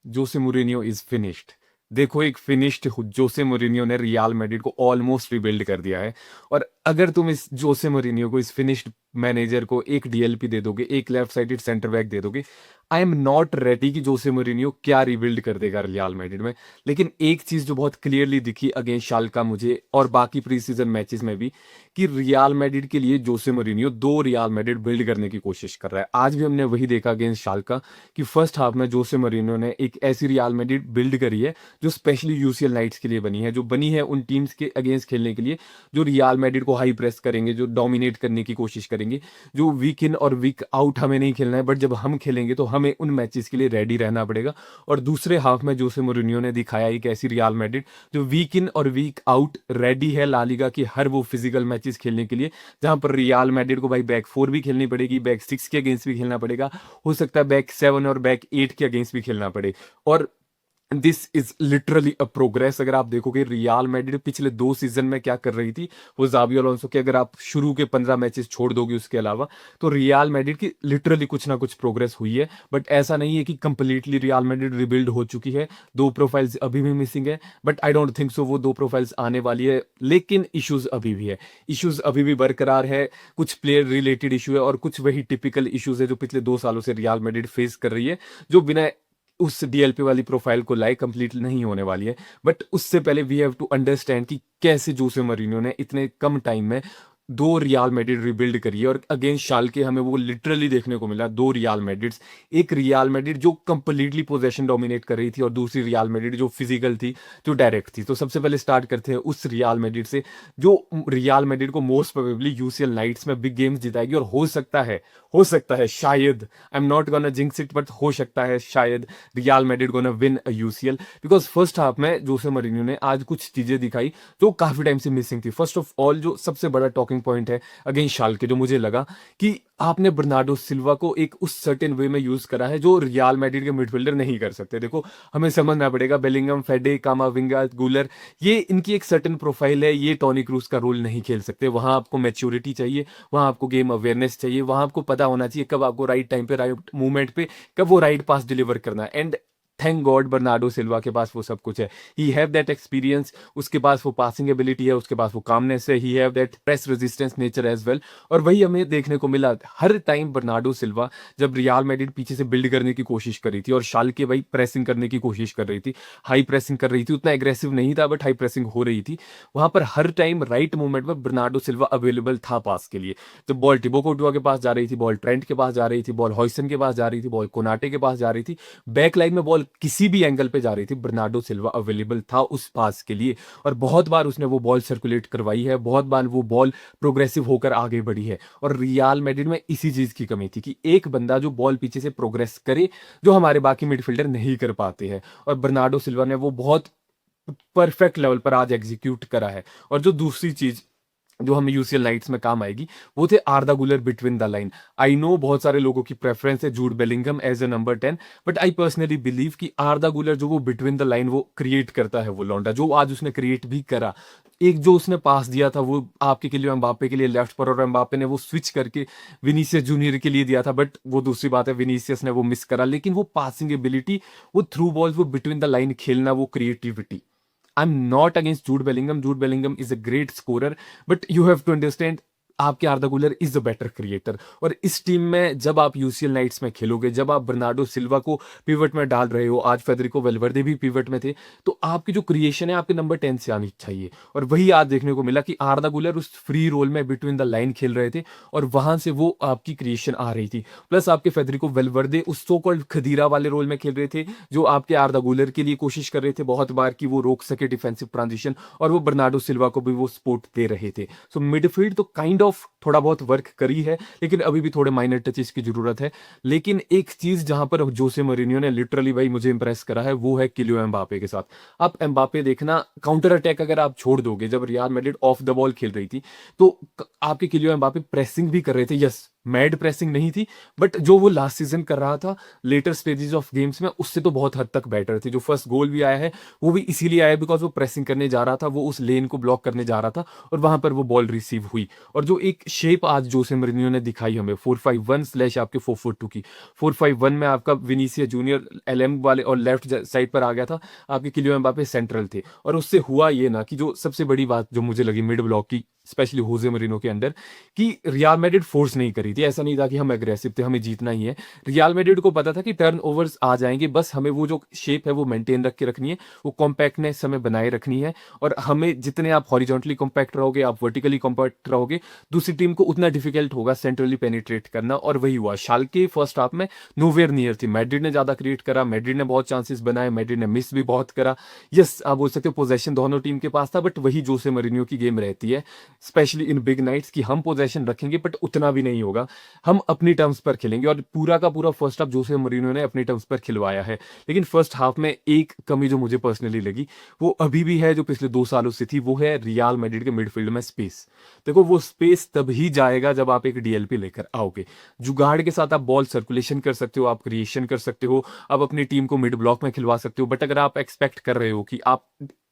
Jose मूरिन्हो is finished. देखो, एक finished जोसे मूरिन्हो ने रियल मैड्रिड को ऑलमोस्ट रिबिल्ड कर दिया है। और अगर तुम इस जोसे मूरिन्हो को, इस फिनिश्ड मैनेजर को एक डीएलपी दे दोगे, एक लेफ्ट साइडेड सेंटर बैक दे दोगे, आई एम नॉट रेडी कि जोसे मूरिन्हो क्या रिबिल्ड कर देगा रियल मैड्रिड में। लेकिन एक चीज जो बहुत क्लियरली दिखी अगेंस्ट शाल्का मुझे, और बाकी प्री सीजन मैचेस में भी, कि रियल मैड्रिड के लिए जोसे मूरिन्हो दो रियल मैड्रिड बिल्ड करने की कोशिश कर रहा है। आज भी हमने वही देखा अगेंस्ट शाल्का कि फर्स्ट हाफ में जोसे मूरिन्हो ने एक ऐसी रियल मैड्रिड बिल्ड करी है जो स्पेशली यूसीएल नाइट्स के लिए बनी है, जो बनी है उन टीम्स के अगेंस्ट खेलने के लिए जो रियल मैड्रिड को हाई प्रेस करेंगे, जो डोमिनेट करने की कोशिश करेंगे, जो वीक इन और वीक आउट हमें नहीं खेलना है, बट जब हम खेलेंगे तो हमें उन मैचेस के लिए रेडी रहना पड़ेगा। और दूसरे हाफ में जोसे मूरिन्हो ने दिखाया एक ऐसी रियल मैड्रिड जो वीक इन और वीक आउट रेडी है लालिगा की हर वो फिजिकल मैचेस खेलने के लिए, जहां पर रियल मैड्रिड को भाई बैक फोर भी खेलनी पड़ेगी, बैक सिक्स के अगेंस्ट भी खेलना पड़ेगा, हो सकता है बैक सेवन और बैक एट के अगेंस्ट भी खेलना पड़े। और this is literally a progress. अगर आप देखोगे रियल मैड्रिड पिछले 2 सीजन में क्या कर रही थी, वो जावी अलोंसो के अगर आप शुरू के 15 मैचेस छोड़ दोगे उसके अलावा, तो रियल मैड्रिड की लिटरली कुछ ना कुछ प्रोग्रेस हुई है। बट ऐसा नहीं है कि कंप्लीटली रियल मैड्रिड रिबिल्ड हो चुकी है। दो प्रोफाइल्स अभी भी मिसिंग है, but I don't think so वो दो प्रोफाइल्स आने वाली है। लेकिन इश्यूज अभी भी है, इश्यूज अभी भी बरकरार है। कुछ प्लेयर रिलेटेड इशू है और कुछ वही टिपिकल इश्यूज है जो पिछले 2 सालों से रियल मैड्रिड फेस कर रही है, जो बिना उस डीएलपी वाली प्रोफाइल को लाए कंप्लीट नहीं होने वाली है। बट उससे पहले वी हैव टू अंडरस्टैंड कि कैसे जोसे मरीनो ने इतने कम टाइम में दो रियल मैड्रिड रिबिल्ड करी है। और अगेंस्ट शाल्के हमें वो लिटरली देखने को मिला, दो रियल मैड्रिड्स। एक रियल मैड्रिड जो कंप्लीटली पोजेशन डोमिनेट कर रही थी, और दूसरी रियल मैड्रिड जो फिजिकल थी, जो डायरेक्ट थी। तो सबसे पहले स्टार्ट करते हैं उस रियल मैड्रिड से जो रियल मैड्रिड को मोस्ट प्रोबेबली यूसीएल नाइट्स में बिग गेम्स जिताएगी। और हो सकता है शायद, I am not gonna jinx it, but हो सकता है शायद Real Madrid gonna win a UCL. Because first half में जोसे मरीनो ने आज कुछ चीजें दिखाई जो काफी टाइम से मिसिंग थी। फर्स्ट ऑफ ऑल जो सबसे बड़ा टॉकिंग पॉइंट है अगेंस्ट शाल्के, जो मुझे लगा कि आपने बर्नार्डो सिल्वा को एक उस सर्टेन वे में यूज करा है जो रियल मैड्रिड के मिडफील्डर नहीं कर सकते। देखो, हमें समझना पड़ेगा, बेलिंगम, फेडे, कामाविंगा, गुलर, ये इनकी एक सर्टेन प्रोफाइल है, ये टोनी क्रूज का रोल नहीं खेल सकते। वहां आपको मैच्योरिटी चाहिए, वहां आपको गेम अवेयरनेस चाहिए, वहां आपको पता होना चाहिए कब आपको राइट टाइम पे, राइट मूवमेंट पे, कब वो राइट पास डिलीवर करना है। And thank God Bernardo Silva के पास वो सब कुछ है। ही हैव दैट एक्सपीरियंस, उसके पास वो पासिंग एबिलिटी है, उसके पास वो कामनेस है, he have that press resistance nature as well. और वही हमें देखने को मिला हर टाइम। बर्नार्डो सिल्वा जब रियल मैड्रिड पीछे से बिल्ड करने की कोशिश कर रही थी और शाल्के भाई प्रेसिंग करने की कोशिश कर रही थी, हाई प्रेसिंग कर रही थी, उतना एग्रेसिव नहीं था बट हाई प्रेसिंग हो रही थी, वहां पर हर टाइम राइट मूवमेंट में बर्नार्डो सिल्वा अवेलेबल था पास के लिए। जब बॉल टिबो कोर्टुआ के पास जा रही थी, बॉल ट्रेंट के पास जा रही थी, बॉल हॉयसन के पास जा रही थी, बॉल कोनाटे के पास जा रही थी, बैक लाइन में बॉल किसी भी एंगल पे जा रही थी, बर्नार्डो सिल्वा अवेलेबल था उस पास के लिए। और बहुत बार उसने वो बॉल सर्कुलेट करवाई है, बहुत बार वो बॉल प्रोग्रेसिव होकर आगे बढ़ी है। और रियल मैड्रिड में इसी चीज की कमी थी कि एक बंदा जो बॉल पीछे से प्रोग्रेस करे, जो हमारे बाकी मिडफील्डर नहीं कर पाते हैं। और बर्नार्डो सिल्वा ने वो बहुत परफेक्ट लेवल पर आज एग्जीक्यूट करा है। और जो दूसरी चीज जो हमें यूसीएल नाइट्स में काम आएगी, वो थे Arda Guler between the line. I know बहुत सारे लोगों की प्रेफरेंस है Jude Bellingham as a number 10, but I personally believe कि आर्दा गुलर जो वो बिटवीन द लाइन वो क्रिएट करता है, वो लौंडा जो आज उसने क्रिएट भी करा। एक जो उसने पास दिया था वो आपके के लिए एम्बापे के लिए लेफ्ट पर, और एम्बापे ने वो स्विच करके विनीसियस जूनियर के लिए दिया था, बट वो दूसरी बात है, विनीसियस ने वो मिस करा। लेकिन वो पासिंग एबिलिटी, वो थ्रू बॉल्स, वो बिटवीन द लाइन खेलना, वो creativity, I'm not against Jude Bellingham. Jude Bellingham is a great scorer, but you have to understand आपके आर्दा गुलर इज द बेटर क्रिएटर। और इस टीम में जब आप यूसीएल नाइट्स में खेलोगे, जब आप बर्नार्डो सिल्वा को पिवट में डाल रहे हो, आज फेदरिको वेलवर्दे भी पिवट में थे, तो आपकी जो क्रिएशन है आपके नंबर 10 से आनी चाहिए। और वही आज देखने को मिला कि आर्दा गुलर उस फ्री रोल में बिटवीन द लाइन खेल रहे थे और वहां से वो आपकी क्रिएशन आ रही थी। प्लस आपके फेदरिको वेलवर्दे उस सो कॉल्ड खदीरा वाले रोल में खेल रहे थे, जो आपके आर्दा गुलर के लिए कोशिश कर रहे थे बहुत बार कि वो रोक सके डिफेंसिव ट्रांजिशन, और वो बर्नार्डो सिल्वा को भी वो सपोर्ट दे रहे थे। सो मिडफील्ड तो काइंड ऑफ थोड़ा बहुत वर्क करी है, लेकिन अभी भी थोड़े माइनर टचेस की जरूरत है। लेकिन एक चीज जहां पर जोसे मरीनियो ने लिटरली भाई मुझे इंप्रेस करा है, वो है किलियो एम्बापे के साथ। आप एम्बापे देखना, काउंटर अटैक अगर आप छोड़ दोगे, जब real Madrid of the ball खेल रही थी तो आपके किलियो एम्बापे प्रेसिंग भी कर रहे थे। यस, मैड प्रेसिंग नहीं थी, बट जो वो लास्ट सीजन कर रहा था लेटर स्टेजेस ऑफ गेम्स में, उससे तो बहुत हद तक बेटर थी। जो फर्स्ट गोल भी आया है वो भी इसीलिए आया बिकॉज वो प्रेसिंग करने जा रहा था, वो उस लेन को ब्लॉक करने जा रहा था और वहां पर वो बॉल रिसीव हुई। और जो एक शेप आज जोसे मourinho ने दिखाई हमें 4-5-1 स्लैश आपके 4-4-2 की। 4-5-1 में आपका विनीसियस जूनियर एलएम वाले और लेफ्ट साइड पर आ गया था, आपके किलियन एम्बापे सेंट्रल थे। और उससे हुआ ये ना कि जो सबसे बड़ी बात जो मुझे लगी मिड ब्लॉक की, स्पेशली होजे मरीनो के अंडर, कि रियल मैड्रिड फोर्स नहीं करी थी। ऐसा नहीं था कि हम एग्रेसिव थे, हमें जीतना ही है। रियल मैड्रिड को पता था कि टर्न ओवर्स आ जाएंगे, बस हमें वो जो शेप है वो मेंटेन रख के रखनी है, वो कॉम्पैक्टनेस हमें बनाए रखनी है। और हमें जितने आप हॉरिजॉन्टली कॉम्पैक्ट रहोगे, आप वर्टिकली कॉम्पैक्ट रहोगे, दूसरी टीम को उतना डिफिकल्ट होगा सेंट्रली पेनिट्रेट करना। और वही हुआ, शाल्के फर्स्ट हाफ में नोवेयर नियर थी। मैड्रिड ने ज्यादा क्रिएट करा, मैड्रिड ने बहुत चांसेस बनाए, मैड्रिड ने मिस भी बहुत करा। यस, आप बोल सकते हो पोजेशन दोनों टीम के पास था, बट वही जोसे मरीनियो की गेम रहती है, स्पेशली इन बिग नाइट्स, कि हम पोजेशन रखेंगे बट उतना भी नहीं होगा, हम अपनी टर्म्स पर खेलेंगे। और पूरा का पूरा फर्स्ट हाफ जोसे मरीनियो ने अपनी टर्म्स पर खिलवाया है। लेकिन फर्स्ट हाफ में एक कमी जो मुझे पर्सनली लगी, वो अभी भी है जो पिछले 2 सालों से थी, वो है रियल मैड्रिड के मिडफील्ड में स्पेस। देखो, वो स्पेस तभी जाएगा जब आप एक डीएलपी लेकर आओगे। जुगाड़ के साथ आप बॉल सर्कुलेशन कर सकते हो, आप क्रिएशन कर सकते हो, आप अपनी टीम को मिड ब्लॉक में खिलवा सकते हो। बट अगर आप एक्सपेक्ट कर रहे हो कि आप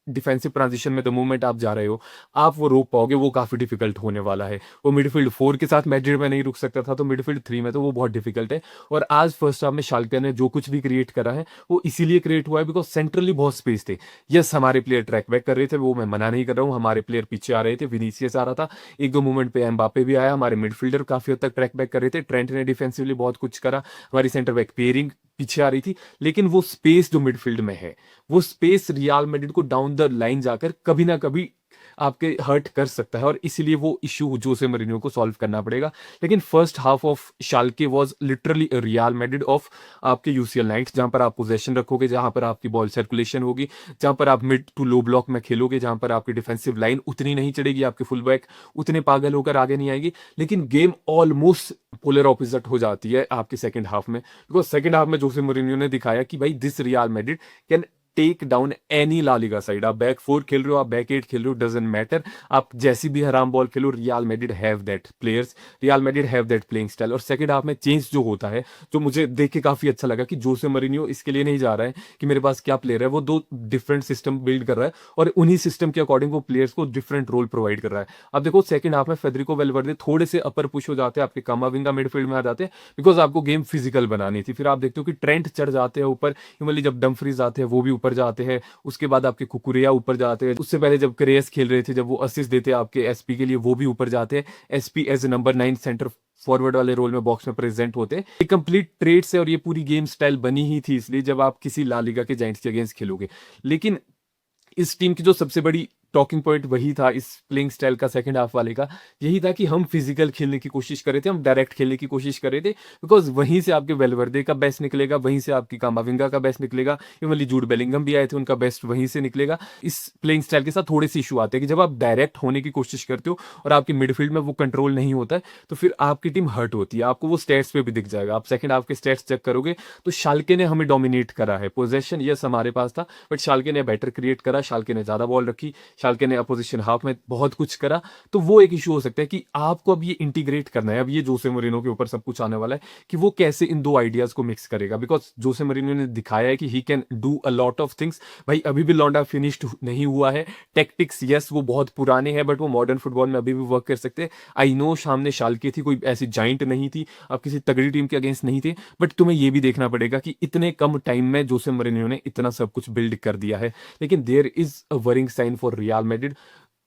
डिफेंसिव ट्रांजिशन में द मूवमेंट आप जा रहे हो, आप वो रोक पाओगे, वो काफी डिफिकल्ट होने वाला है। वो मिडफील्ड 4 के साथ मैड्रिड में नहीं रुक सकता था, तो मिडफील्ड 3 में तो वो बहुत डिफिकल्ट है। और आज फर्स्ट हाफ में शाल्के ने जो कुछ भी क्रिएट करा है, वो इसीलिए क्रिएट हुआ है बिकॉज सेंट्रली बहुत स्पेस थे। यस, हमारे प्लेयर ट्रैक बैक कर रहे थे, वो मैं मना नहीं कर रहा हूँ, हमारे प्लेयर पीछे आ रहे थे, विनीसियस आ रहा था, एक दो मूवमेंट पे एम्बापे भी आया, हमारे मिडफील्डर काफी हद तक ट्रैक बैक कर रहे थे, ट्रेंट ने डिफेंसिवली बहुत कुछ करा, हमारी सेंटर बैक पेयरिंग पीछे आ रही थी। लेकिन वो स्पेस जो मिडफील्ड में है, वो स्पेस रियल मैड्रिड को डाउन द लाइन जाकर कभी ना कभी आपके हर्ट कर सकता है, और इसीलिए वो इश्यू जोसे मरीनियो को सॉल्व करना पड़ेगा। लेकिन first half of Schalke was literally real Madrid of आपके यूसीएल नाइट्स, जहां पर आप पोजेशन रखोगे, जहां पर आपकी बॉल सर्कुलेशन होगी, जहां पर आप मिड टू लो ब्लॉक में खेलोगे, जहां पर आपकी डिफेंसिव लाइन उतनी नहीं चढ़ेगी, आपके फुल बैक उतने पागल होकर आगे नहीं आएगी। लेकिन गेम ऑलमोस्ट पोलर ऑपोजिट हो जाती है आपके सेकंड हाफ में, बिकॉज सेकंड हाफ में जोसे मरीनियो ने दिखाया कि भाई this Real Madrid can take down any La Liga side. आप बैक 4 खेल रहे हो, आप बैक 8 खेल रहे हो, डजंट मैटर, आप जैसी भी हराम ball Khelo, real Madrid have that players, real Madrid have that playing style. और सेकंड हाफ में चेंज जो होता है, जो मुझे देख के काफी अच्छा लगा, कि जोसे मरीनियो इसके लिए नहीं जा रहा है कि मेरे पास क्या प्लेयर है, वो 2 डिफरेंट सिस्टम बिल्ड कर रहा है, और उन्हीं सिस्टम के अकॉर्डिंग वो प्लेयर्स को डिफरेंट रोल प्रोवाइड कर रहा है। अब देखो, सेकंड हाफ में फेडरिको वेलवर्दे थोड़े से अपर पुश हो जाते हैं, आपके कामाविंगा मिडफील्ड में आ जाते हैं, बिकॉज आपको गेम फिजिकल बनानी थी। फिर आप देखते हो कि ट्रेंट चढ़ जाते हैं ऊपर, जब डमफ्रीज आते हैं वो भी ऊपर जाते हैं, उसके बाद आपके कुकुरिया ऊपर जाते हैं, उससे पहले जब क्रेस खेल रहे थे, जब वो असिस्ट देते हैं आपके एसपी के लिए, वो भी ऊपर जाते हैं। एसपी एज नंबर 9 सेंटर फॉरवर्ड वाले रोल में बॉक्स में प्रेजेंट होते हैं। ये कंप्लीट ट्रेड्स है, और ये पूरी गेम स्टाइल बनी ही थी इसलिए जब आप किसी ला लीगा के जायंट्स के अगेंस्ट खेलोगे। लेकिन इस टीम की जो सबसे बड़ी टॉकिंग पॉइंट वही था इस प्लेइंग स्टाइल का, सेकंड हाफ वाले का, यही था कि हम फिजिकल खेलने की कोशिश कर रहे थे, हम डायरेक्ट खेलने की कोशिश कर रहे थे, बिकॉज वहीं से आपके वेलवर्दे का बेस्ट निकलेगा, वहीं से आपकी कामाविंगा का बेस्ट निकलेगा, इवन जूड बेलिंगम भी आए थे, उनका बेस्ट वहीं से निकलेगा। इस प्लेइंग स्टाइल के साथ थोड़े से इशू आते हैं कि जब आप डायरेक्ट होने की कोशिश करते हो और आपकी मिडफील्ड में वो कंट्रोल नहीं होता है, तो फिर आपकी टीम हर्ट होती है। आपको वो स्टेट्स पे भी दिख जाएगा, आप सेकंड हाफ के स्टेट्स चेक करोगे तो शाल्के ने हमें डोमिनेट करा है। पोजेशन यस हमारे पास था, बट शाल्के ने बेटर क्रिएट करा, शाल्के ने ज्यादा बॉल रखी, शाल्के ने अपोजिशन हाफ में बहुत कुछ करा। तो वो एक इशू हो सकता है कि आपको अब ये इंटीग्रेट करना है, अब ये जोसे मरीनो के ऊपर सब कुछ आने वाला है कि वो कैसे इन 2 आइडियाज को मिक्स करेगा, बिकॉज जोसे मरीनो ने दिखाया है कि he can do a lot of things. भाई अभी भी लौंडा फिनिश्ड नहीं हुआ है, टेक्टिक्स यस वो बहुत पुराने हैं, बट वो मॉडर्न फुटबॉल में अभी भी वर्क कर सकते हैं। आई नो सामने शाल्के थी, कोई ऐसी जाइंट नहीं थी, आप किसी तगड़ी टीम के अगेंस्ट नहीं थे, बट तुम्हें ये भी देखना पड़ेगा कि इतने कम टाइम में जोसे मरीनो ने इतना सब कुछ बिल्ड कर दिया है। लेकिन there is a worrying sign for Real Madrid.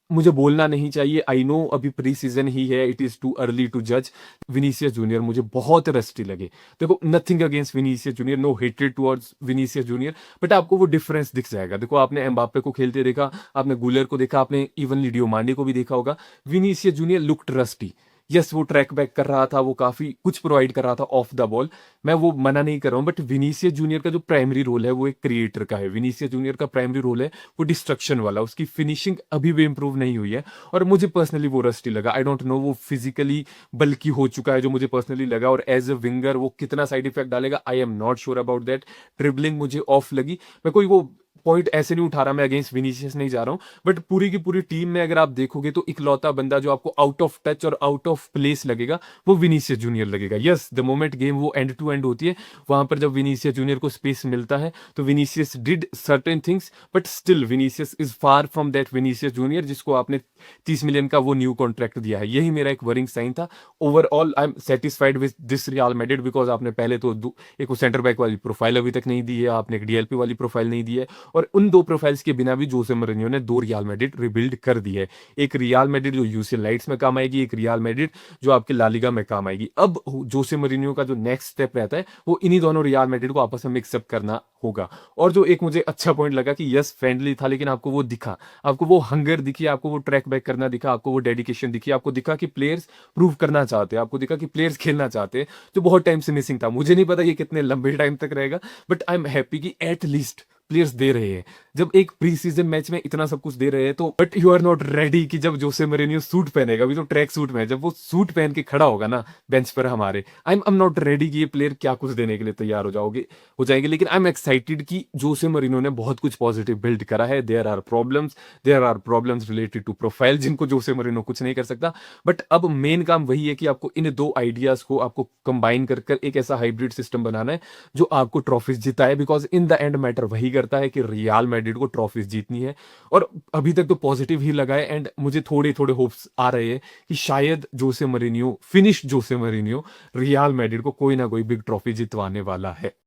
मुझे बोलना नहीं चाहिए, आई नो अभी प्री सीजन ही है, it is too early to जज। विनीसियस जूनियर मुझे बहुत रस्टी लगे। देखो, nothing against Vinicius Junior, no hated towards Vinicius Junior, but आपको वो डिफरेंस दिख जाएगा। देखो, आपने एम्बापे को खेलते देखा, आपने गुलर को देखा, आपने इवन लिडियो मांडे को भी देखा होगा। Vinicius junior looked rusty. Yes, वो ट्रैक बैक कर रहा था, वो काफी कुछ प्रोवाइड कर रहा था ऑफ द बॉल, मैं वो मना नहीं कर रहा हूं, बट विनीसियस जूनियर का जो प्राइमरी रोल है वो एक क्रिएटर का है। विनीसियस जूनियर का प्राइमरी रोल है वो डिस्ट्रक्शन वाला, उसकी फिनिशिंग अभी भी इंप्रूव नहीं हुई है, और मुझे पर्सनली वो रस्टी लगा। आई डोंट नो वो फिजिकली बल्कि हो चुका है जो मुझे पर्सनली लगा, और एज अ विंगर वो कितना साइड इफेक्ट डालेगा, आई am not sure about that. Dribbling मुझे ऑफ लगी, मैं कोई वो पॉइंट ऐसे नहीं उठा रहा, मैं अगेंस्ट विनीसियस नहीं जा रहा हूँ, बट पूरी की पूरी टीम में अगर आप देखोगे तो इकलौता बंदा जो आपको आउट ऑफ टच और आउट ऑफ प्लेस लगेगा वो विनीसियस जूनियर लगेगा। यस, द मोमेंट गेम वो एंड टू एंड होती है, वहां पर जब विनीसियस जूनियर को स्पेस मिलता है तो Vinicius did certain things, but still Vinicius is far from that Vinicius junior जिसको आपने 30 मिलियन का वो न्यू कॉन्ट्रैक्ट दिया है। यही मेरा एक वरिंग साइन था। Overall I am satisfied with this Real Madrid, because आपने पहले तो एक वो सेंटर बैक वाली प्रोफाइल अभी तक नहीं दी है, आपने एक डीएलपी वाली प्रोफाइल नहीं दी है, और उन दो प्रोफाइल्स के बिना भी जोसे मोरिन्यो ने दो रियल मैड्रिड रिबिल्ड कर दी है। एक रियल मैड्रिड जो यूसीएल लाइट्स में काम आएगी, एक रियल मैड्रिड जो आपके ला लीगा में काम आएगी। अब जोसे मोरिन्यो का जो नेक्स्ट स्टेप रहता है वो इन्हीं दोनों रियल मैड्रिड को आपस में मिक्सअप करना होगा। और जो एक मुझे अच्छा पॉइंट लगा कि यस फ्रेंडली था, लेकिन आपको वो दिखा, आपको वो हंगर दिखी, आपको वो ट्रैक बैक करना दिखा, आपको वो डेडिकेशन दिखी, आपको दिखा कि प्लेयर्स प्रूव करना चाहते हैं, आपको दिखा कि प्लेयर्स खेलना चाहते हैं, जो बहुत टाइम से मिसिंग था। मुझे नहीं पता ये कितने लंबे टाइम तक रहेगा, बट आई एम हैप्पी कि एट लीस्ट प्लेयर्स दे रहे हैं। जब एक प्री सीजन मैच में इतना सब कुछ दे रहे हैं तो but you are not ready कि जब जोसे मोरिन्यो सूट पहनेगा, अभी तो ट्रैक सूट में है, जब वो सूट पहन के खड़ा होगा ना बेंच पर हमारे, आई एम नॉट रेडी कि ये प्लेयर क्या कुछ देने के लिए तैयार हो जाएंगे। लेकिन आई एम एक्साइटेड कि जोसे मोरिन्यो ने बहुत कुछ पॉजिटिव बिल्ड करा है। There are problems related to profile जिनको जोसे मोरिन्यो कुछ नहीं कर सकता, बट अब मेन काम वही है कि आपको इन दो आइडियाज को आपको कंबाइन कर कर एक ऐसा हाइब्रिड सिस्टम बनाना है जो आपको ट्रॉफीज जिताए, because in the end matter वही करता है कि रियल मैड्रिड को ट्रॉफीज जीतनी है। और अभी तक तो पॉजिटिव ही लगा है, एंड मुझे थोड़े थोड़े होप्स आ रहे हैं कि शायद जोसे मोरिन्यो रियल मैड्रिड को कोई ना कोई बिग ट्रॉफी जितवाने वाला है।